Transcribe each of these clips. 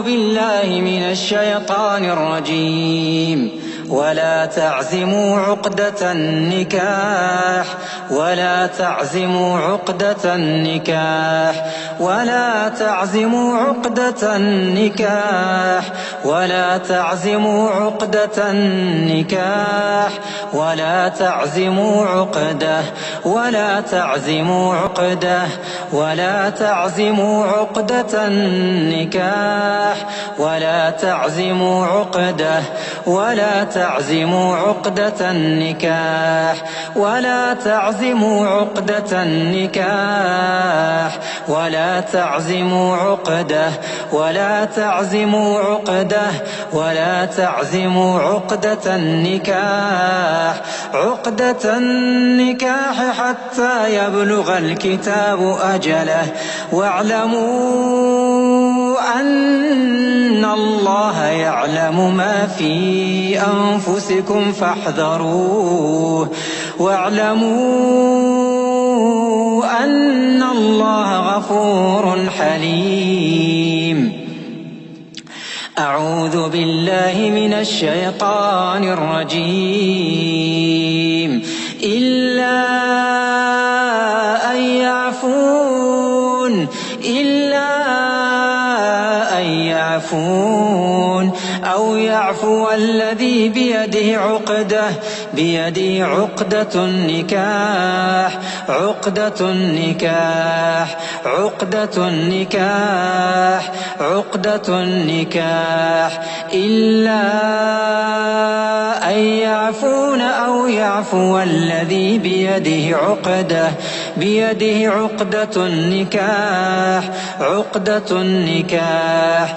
بالله من الشيطان الرجيم. ولا تعزموا عقدة النكاح ولا تعزموا عقدة النكاح ولا تعزموا عقدة النكاح ولا تعزموا عقدة النكاح ولا تعزموا عقدة ولا تعزموا عقدة ولا تعزموا عقدة النكاح ولا تعزموا عقدة ولا تعزموا عقدة النكاح ولا تعزموا عقدة النكاح ولا تعزموا عقدة ولا تعزموا عقدة ولا تعزموا عقدة النكاح عقدة النكاح حتى يبلغ الكتاب أجله. واعلموا أن الله يعلم ما في أنفسكم فاحذروه. واعلموا أن الله غفور حليم. أعوذ بالله من الشيطان الرجيم. إلا أن يعفون أو يعفو الذي بيده عقدة النكاح عقدة النكاح إلا أن يعفون أو يعفو الذي بيده عقدة النكاح عقدة النكاح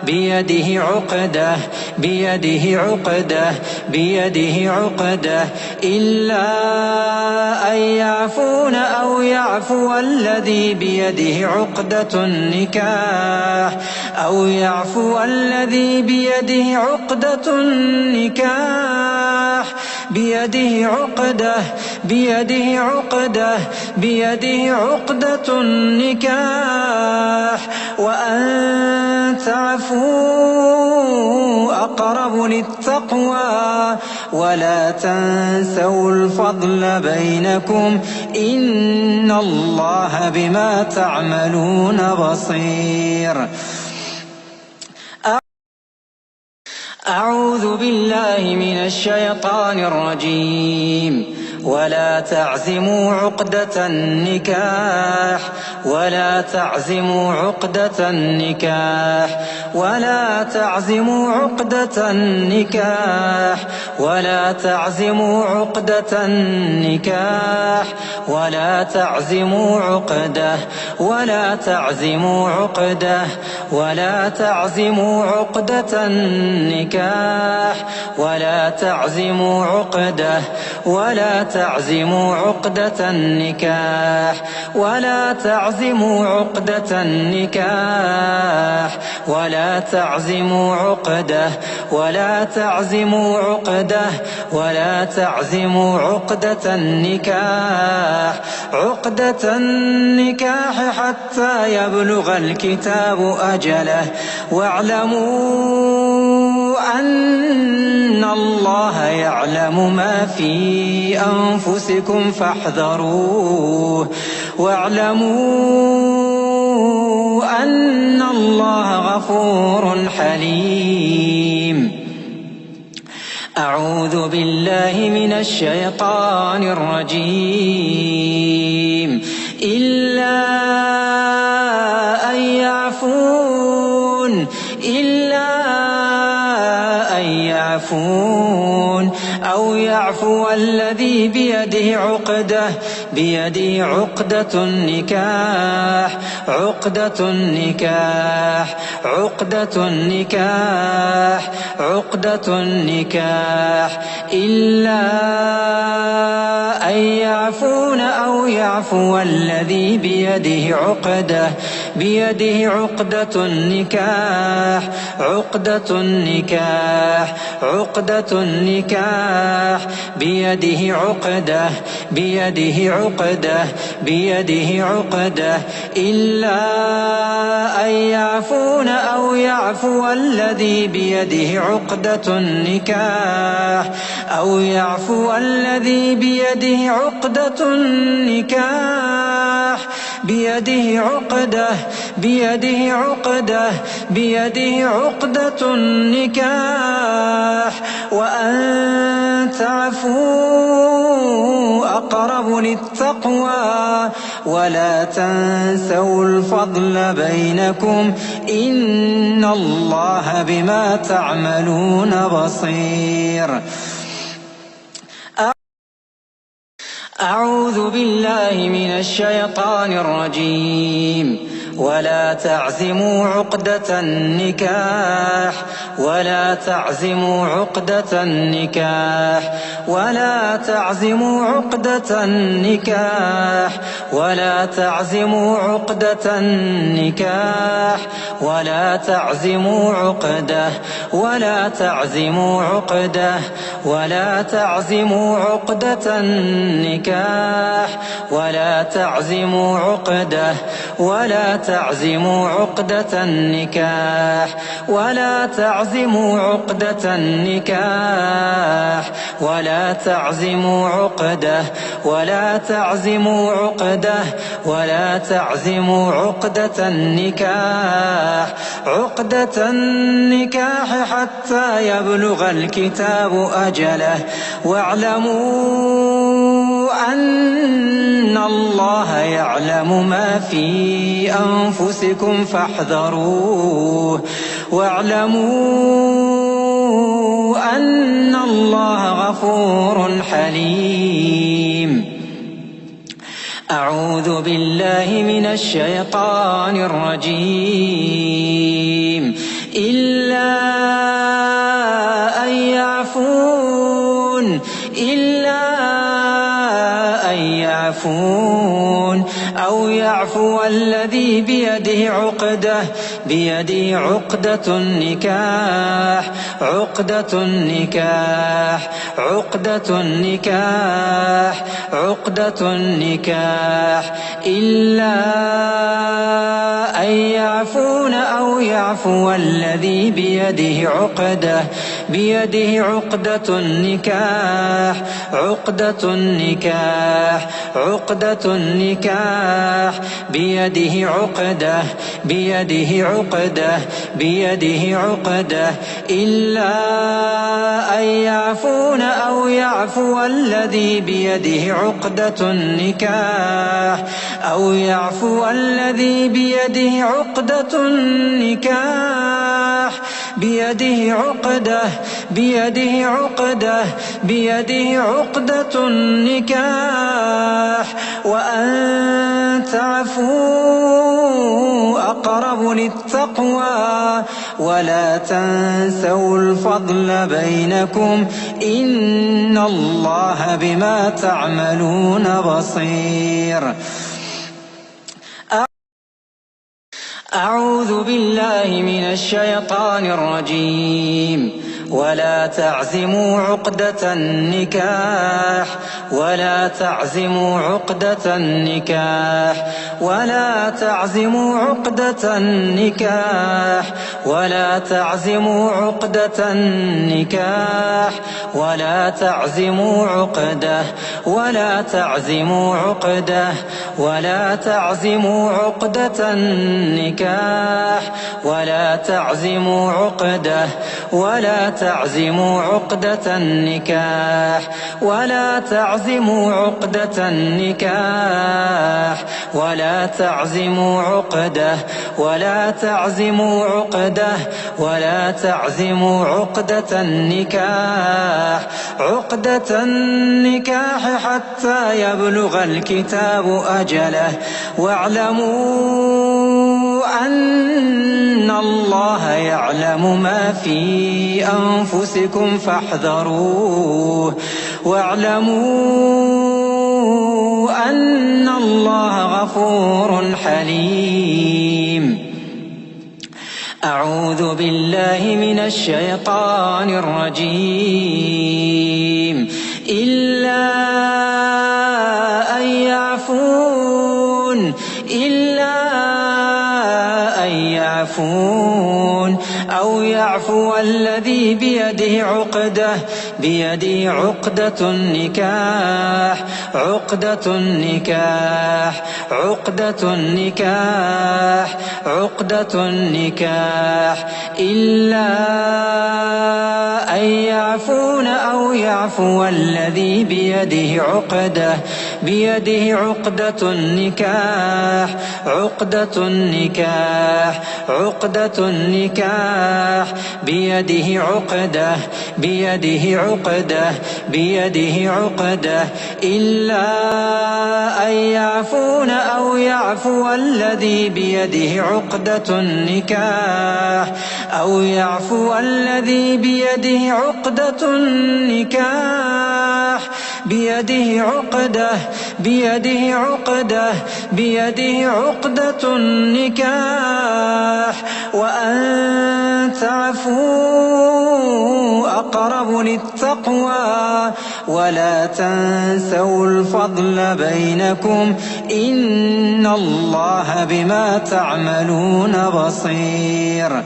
بيده عقدة إلا أن يعفون أو يعفو الذي بيده عقدة النكاح أو يعفو الذي بيده عقدة النكاح بيده عقدة النكاح وأن تعفوا أقرب للتقوى ولا تنسوا الفضل بينكم إن الله بما تعملون بصير. أعوذ بالله من الشيطان الرجيم. ولا تعزموا عقدة النكاح ولا تعزموا عقدة النكاح ولا تعزموا عقدة النكاح ولا تعزموا عقدة النكاح ولا تعزموا عقدة ولا تعزموا عقدة ولا تعزموا عقدة النكاح ولا تعزموا عقدة ولا تعزموا عقدة النكاح ولا تعزموا عقدة النكاح ولا تعزموا عقدة ولا تعزموا عقدة ولا تعزموا عقدة النكاح عقدة النكاح حتى يبلغ الكتاب أجله. واعلموا أن الله يعلم ما في أنفسكم فاحذروه. واعلموا أن الله غفور حليم. أعوذ بالله من الشيطان الرجيم. إلا أن يعفون أو يعفو الذي بيده عقدة النكاح إلا أن يعفون أو يعفو الذي بيده بيده عقدة النكاح عقدة النكاح عقدة النكاح بيده عقدة بيده عقدة بيده عقدة إلا أن يعفون أو يعفو الذي بيده عقدة النكاح أو يعفو الذي بيده عقدة النكاح بيده عقدة بيده عقدة بيده عقدة النكاح وأن تعفوا أقرب للتقوى ولا تنسوا الفضل بينكم إن الله بما تعملون بصير. أعوذ بالله من الشيطان الرجيم. ولا تعزموا عقدة النكاح ولا تعزموا عقدة النكاح ولا تعزموا عقدة النكاح ولا تعزموا عقدة النكاح ولا تعزموا عقدة ولا تعزموا عقدة ولا تعزموا عقدة النكاح ولا تعزموا عقدة ولا تعزموا عقدة النكاح ولا تعزموا عقدة النكاح ولا تعزموا عقدة ولا تعزموا عقدة ولا تعزموا عقدة النكاح عقدة النكاح حتى يبلغ الكتاب أجله واعلموا أن الله يعلم ما في أنفسكم فاحذروه واعلموا أن الله غفور حليم. أعوذ بالله من الشيطان الرجيم. إلا أن يعفون أو يعفو الذي بيده عقدة النكاح عقدة النكاح عقدة النكاح عقدة النكاح إلا أن يعفون أو يعفو الذي بيده عقدة النكاح عقدة النكاح عقدة النكاح بيده عقدة بيده عقدة إلا أن يعفون أو يعفو الذي بيده عقدة النكاح أو يعفو الذي بيده عقدة النكاح بيده عقدة النكاح وأن تعفوا أقرب للتقوى ولا تنسوا الفضل بينكم إن الله بما تعملون بصير. أعوذ بالله من الشيطان الرجيم. ولا تعزموا عقدة النكاح ولا تعزموا عقدة النكاح ولا تعزموا عقدة النكاح ولا تعزموا عقدة النكاح ولا تعزموا عقدة ولا تعزموا عقدة ولا تعزموا عقدة النكاح ولا تعزموا عقدة ولا تعزموا عقدة النكاح ولا تعزموا عقدة النكاح ولا تعزموا عقدة ولا تعزموا عقدة ولا تعزموا عقدة النكاح عقدة النكاح حتى يبلغ الكتاب أجله واعلموا أن الله يعلم ما في أنفسكم فاحذروه واعلموا أن الله غفور حليم. أعوذ بالله من الشيطان الرجيم. إلا أن يعفون أو يعفو الذي بيده عقدة النكاح إلا أن يعفون أو يعفو الذي بيده عقدة إلا أن يعفون أو يعفو الذي بيده عقدة النكاح وأن تعفوا أقرب للتقوى ولا تنسوا الفضل بينكم إن الله بما تعملون بصير.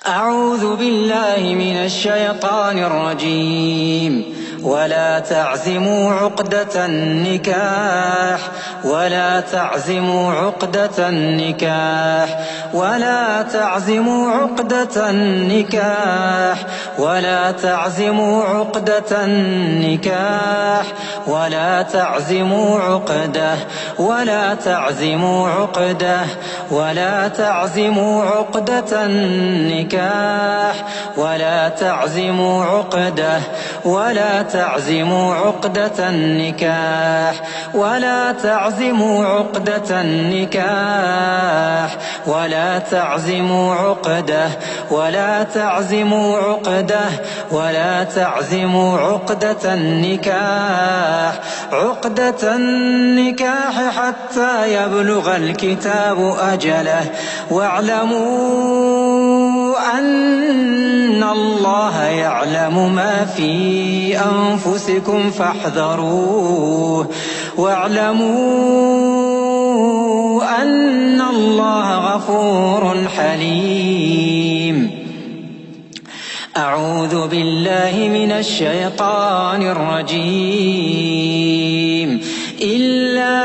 أعوذ بالله من الشيطان الرجيم. ولا تعزموا عقدة النكاح حتى يبلغ الكتاب أجله واعلموا أن الله يعلم ما في أنفسكم فاحذروه واعلموا أن الله غفور حليم. أعوذ بالله من الشيطان الرجيم. إلا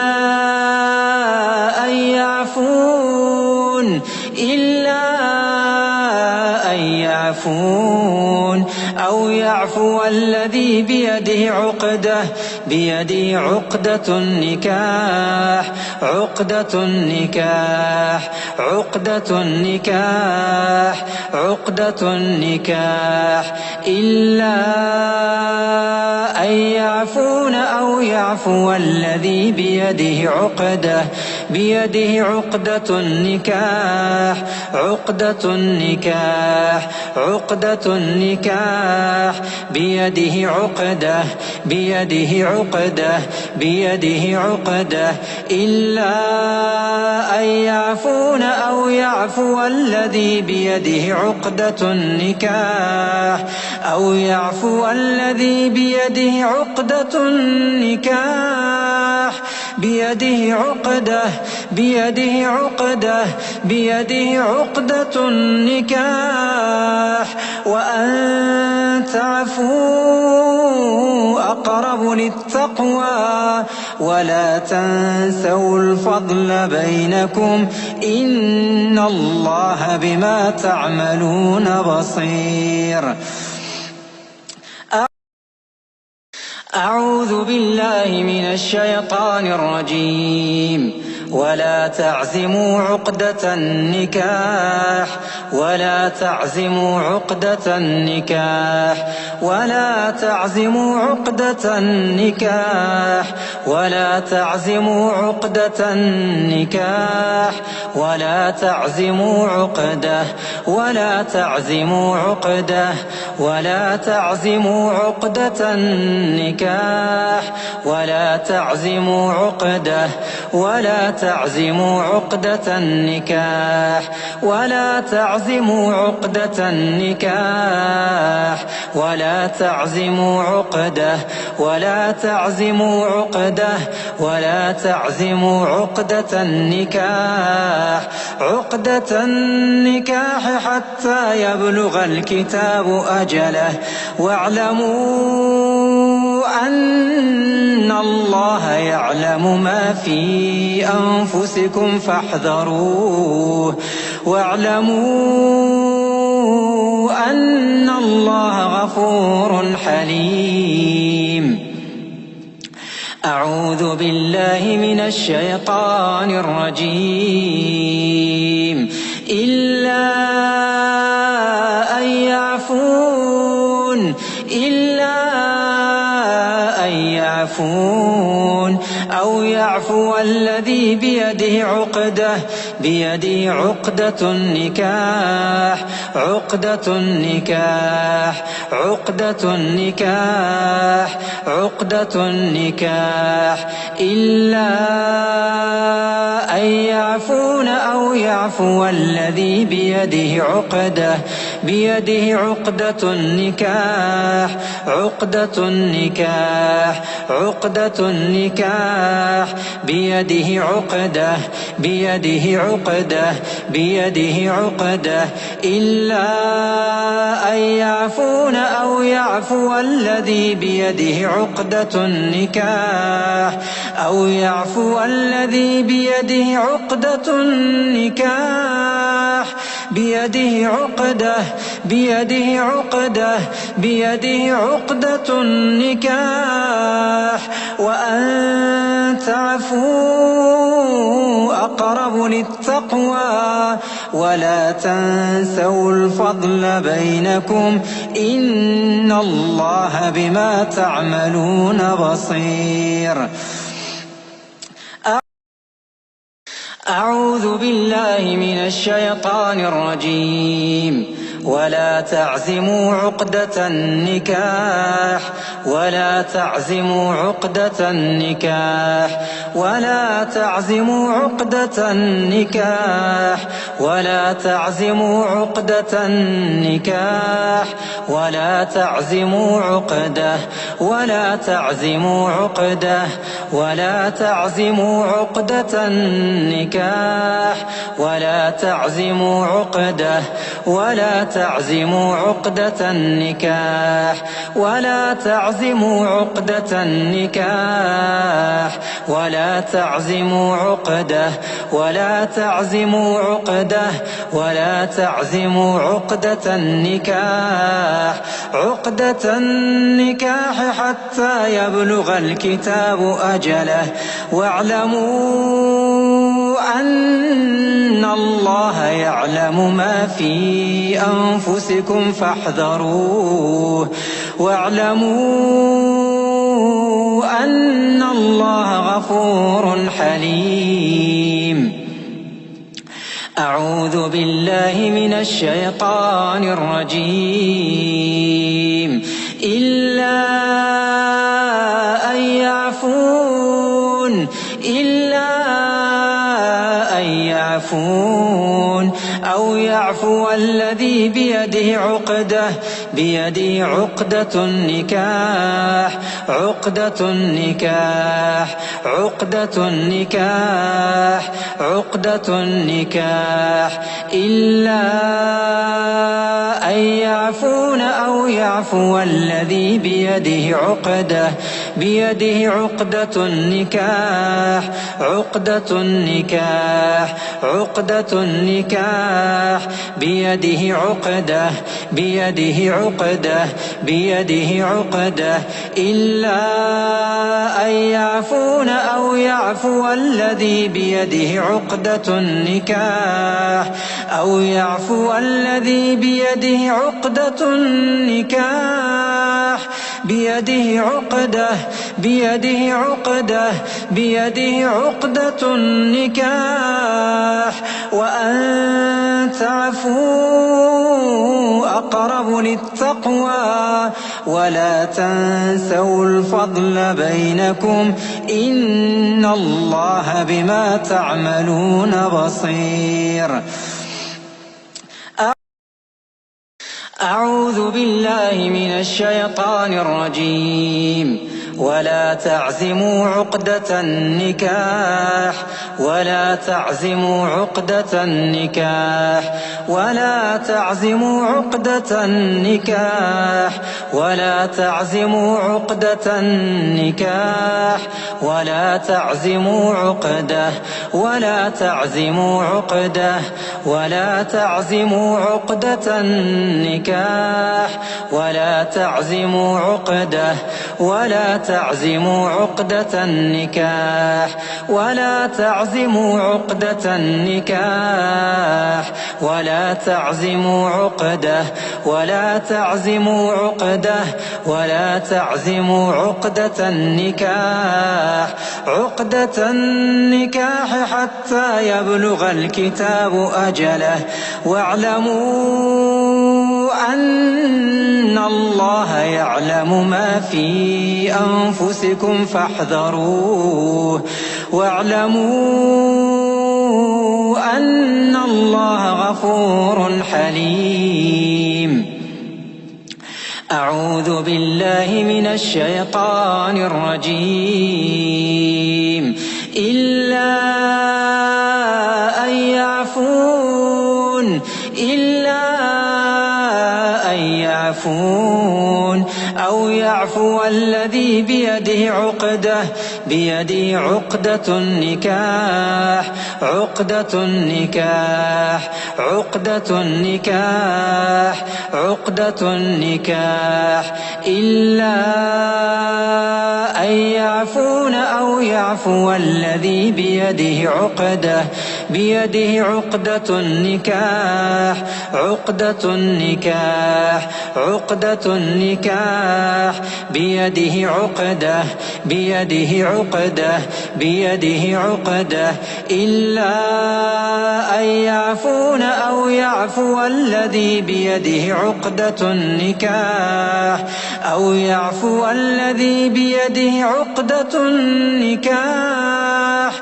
أن يعفون أو يعفو الذي بيده عقدة النكاح إلا أن يعفون أو يعفو الذي بيده عقدة إلا أن يعفون أو يعفو الذي بيده عقدة النكاح وأن تعفوا أقرب للتقوى ولا تنسوا الفضل بينكم إن الله بما تعملون بصير. أعوذ بالله من الشيطان الرجيم. ولا تعزموا عقدة النكاح ولا تعزموا عقدة النكاح ولا تعزموا عقدة النكاح ولا تعزموا عقدة النكاح ولا تعزموا عقدة ولا تعزموا عقدة ولا تعزموا عقدة النكاح ولا تعزموا عقدة ولا تعزموا عقدة النكاح ولا تعزموا عقدة النكاح ولا تعزموا عقدة ولا تعزموا عقدة ولا تعزموا عقدة النكاح عقدة النكاح حتى يبلغ الكتاب أجله واعلموا أن الله يعلم ما في أنفسكم فاحذروه واعلموا أن الله غفور حليم. أعوذ بالله من الشيطان الرجيم. إلا أن يعفون أو يعفو الذي بيده عقدة النكاح عقدة النكاح إلا أن يعفون أو يعفو الذي بيده عقدة النكاح عقدة النكاح بيده عقدة إلا أن يعفون أو يعفو الذي بيده عقدة النكاح أو يعفو الذي بيده عقدة النكاح بيده عقدة النكاح وأن تعفوا أقرب للتقوى ولا تنسوا الفضل بينكم إن الله بما تعملون بصير. أعوذ بالله من الشيطان الرجيم. ولا تعزموا عقدة النكاح ولا تعزموا عقدة النكاح ولا تعزموا عقدة النكاح ولا تعزموا عقدة النكاح ولا تعزموا عقدة ولا تعزموا عقدة ولا تعزموا عقدة النكاح ولا تعزموا عقدة ولا تعزموا عقدة النكاح ولا تعزموا عقدة النكاح ولا تعزموا عقدة ولا تعزموا عقدة ولا تعزموا عقدة النكاح عقدة النكاح حتى يبلغ الكتاب أجله واعلموا أن الله يعلم ما في أنفسكم فاحذروه واعلموا أن الله غفور حليم. أعوذ بالله من الشيطان الرجيم. إلا أن يعفون أو يعفو الذي بيده عقدة النكاح إلا أن يعفون أو يعفو الذي بيده بيده عقدة النكاح عقدة النكاح عقدة النكاح بيده عقدة بيده عقدة بيده عقدة إلا أن يعفون أو يعفو الذي بيده عقدة النكاح أو يعفو الذي بيده عقدة النكاح بيده عقدة بيده عقدة بيده عقدة النكاح وأن تعفوا أقرب للتقوى ولا تنسوا الفضل بينكم إن الله بما تعملون بصير. أعوذ بالله من الشيطان الرجيم. ولا تعزموا عقدة النكاح ولا تعزموا عقدة النكاح ولا تعزموا عقدة النكاح ولا تعزموا عقدة النكاح ولا تعزموا عقدة ولا تعزموا عقدة ولا تعزموا عقدة النكاح ولا تعزموا عقدة ولا تعزموا عقدة النكاح ولا تعزموا عقدة النكاح ولا تعزموا عقدة ولا تعزموا عقدة ولا تعزموا عقدة النكاح عقدة النكاح حتى يبلغ الكتاب أجله واعلموا أن الله يعلم ما في أنفسكم فاحذروه واعلموا أن الله غفور حليم. أعوذ بالله من الشيطان الرجيم. إلا أن يعفون أو يعفو الذي بيده عقدة النكاح عقدة النكاح عقدة النكاح عقدة النكاح إلا أن يعفون أو يعفو الذي بيده عقدة النكاح عقدة النكاح عقدة النكاح بيده عقدة بيده عقدة إلا أن يعفون أو يعفو الذي بيده عقدة النكاح أو يعفو الذي بيده عقدة النكاح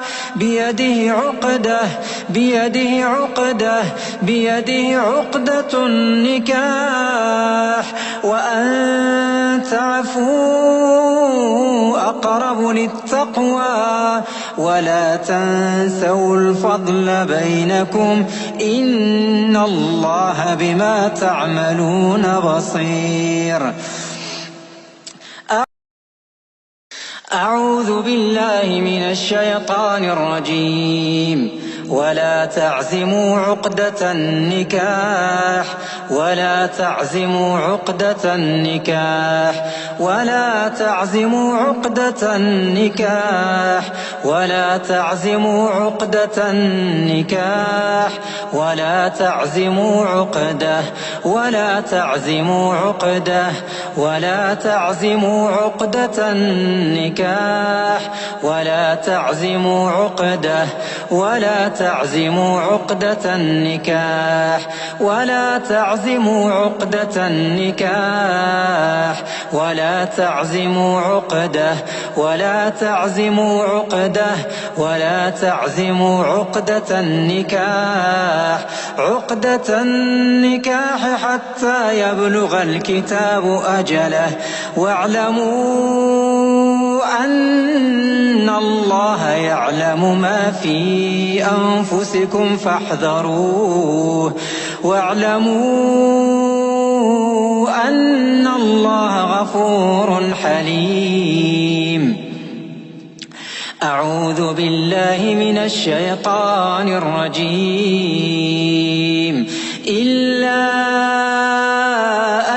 بيده عقدة النكاح وأن تعفوا أقرب للتقوى ولا تنسوا الفضل بينكم إن الله بما تعملون بصير. أعوذ بالله من الشيطان الرجيم. ولا تعزموا عقدة النكاح ولا تعزموا عقدة النكاح ولا تعزموا عقدة النكاح ولا تعزموا عقدة النكاح ولا تعزموا عقدة ولا تعزموا عقدة ولا تعزموا عقدة النكاح ولا تعزموا عقدة ولا تعزموا عقدة النكاح ولا تعزموا عقدة النكاح ولا تعزموا عقدة ولا تعزموا عقدة ولا تعزموا عقدة النكاح عقدة النكاح حتى يبلغ الكتاب أجله واعلموا أن الله يعلم ما في أنفسكم فاحذروه واعلموا أن الله غفور حليم. أعوذ بالله من الشيطان الرجيم إلا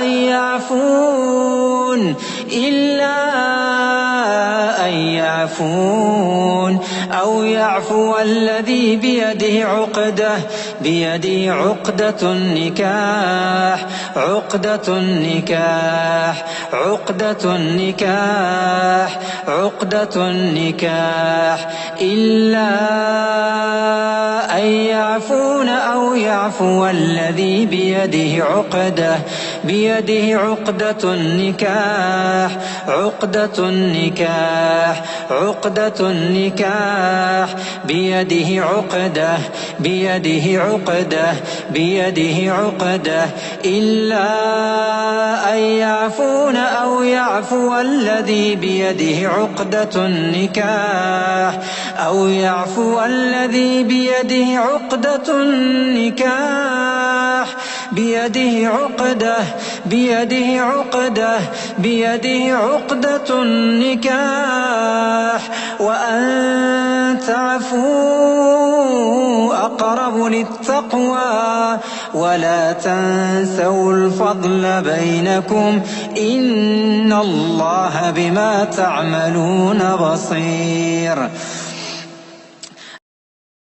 أن يعفون أو يعفو الذي بيده عقدة النكاح إلا أن يعفون أو يعفو الذي بيده عقدة إلا أن يعفون أو يعفو الذي بيده عقدة النكاح وأن تعفوا أقرب للتقوى ولا تنسوا الفضل بينكم إن الله بما تعملون بصير.